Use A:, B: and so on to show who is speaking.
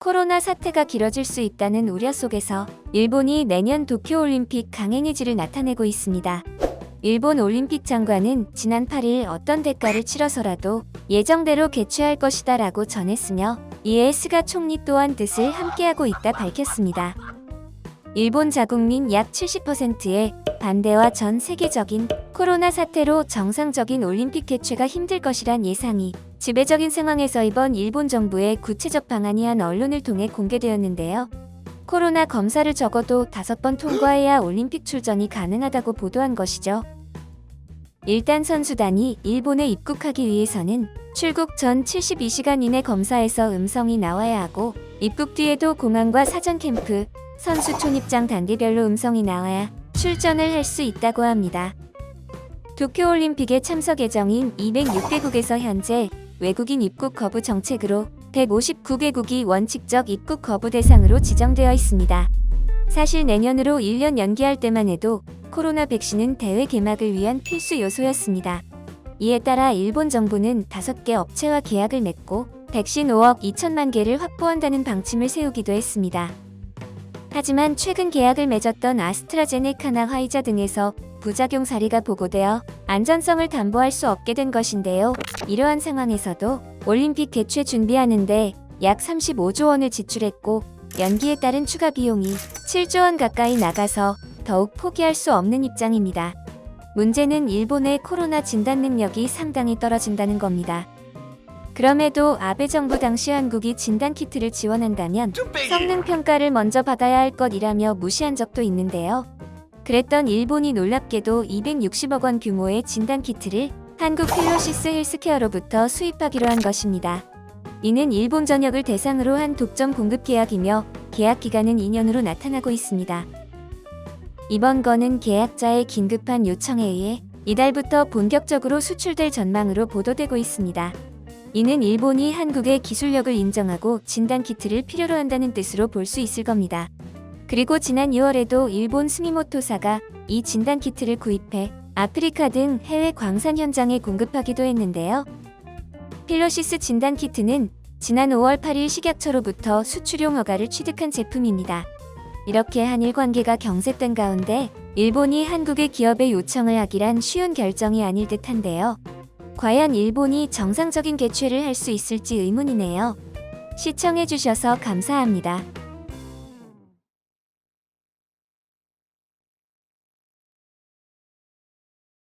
A: 코로나 사태가 길어질 수 있다는 우려 속에서 일본이 내년 도쿄올림픽 강행 의지를 나타내고 있습니다. 일본 올림픽 장관은 지난 8일 어떤 대가를 치러서라도 예정대로 개최할 것이다 라고 전했으며 이에 스가 총리 또한 뜻을 함께하고 있다 밝혔습니다. 일본 자국민 약 70%의 반대와 전 세계적인 코로나 사태로 정상적인 올림픽 개최가 힘들 것이란 예상이 지배적인 상황에서 이번 일본 정부의 구체적 방안이 한 언론을 통해 공개되었는데요. 코로나 검사를 적어도 5번 통과해야 올림픽 출전이 가능하다고 보도한 것이죠. 일단 선수단이 일본에 입국하기 위해서는 출국 전 72시간 이내 검사에서 음성이 나와야 하고 입국 뒤에도 공항과 사전 캠프, 선수 촌입장 단계별로 음성이 나와야 출전을 할 수 있다고 합니다. 도쿄올림픽에 참석 예정인 206개국에서 현재 외국인 입국 거부 정책으로 159개국이 원칙적 입국 거부 대상으로 지정되어 있습니다. 사실 내년으로 1년 연기할 때만 해도 코로나 백신은 대회 개막을 위한 필수 요소였습니다. 이에 따라 일본 정부는 5개 업체와 계약을 맺고 백신 5억 2천만 개를 확보한다는 방침을 세우기도 했습니다. 하지만 최근 계약을 맺었던 아스트라제네카나 화이자 등에서 부작용 사례가 보고되어 안전성을 담보할 수 없게 된 것인데요. 이러한 상황에서도 올림픽 개최 준비하는데 약 35조 원을 지출했고 연기에 따른 추가 비용이 7조 원 가까이 나가서 더욱 포기할 수 없는 입장입니다. 문제는 일본의 코로나 진단 능력이 상당히 떨어진다는 겁니다. 그럼에도 아베 정부 당시 한국이 진단키트를 지원한다면 성능 평가를 먼저 받아야 할 것이라며 무시한 적도 있는데요. 그랬던 일본이 놀랍게도 260억 원 규모의 진단키트를 한국 필로시스 헬스케어로부터 수입하기로 한 것입니다. 이는 일본 전역을 대상으로 한 독점 공급 계약이며 계약 기간은 2년으로 나타나고 있습니다. 이번 건은 계약자의 긴급한 요청에 의해 이달부터 본격적으로 수출될 전망으로 보도되고 있습니다. 이는 일본이 한국의 기술력을 인정하고 진단키트를 필요로 한다는 뜻으로 볼 수 있을 겁니다. 그리고 지난 2월에도 일본 스미모토사가 이 진단키트를 구입해 아프리카 등 해외 광산 현장에 공급하기도 했는데요. 필로시스 진단키트는 지난 5월 8일 식약처로부터 수출용 허가를 취득한 제품입니다. 이렇게 한일 관계가 경색된 가운데 일본이 한국의 기업에 요청을 하기란 쉬운 결정이 아닐 듯한데요. 과연 일본이 정상적인 개최를 할 수 있을지 의문이네요. 시청해주셔서 감사합니다.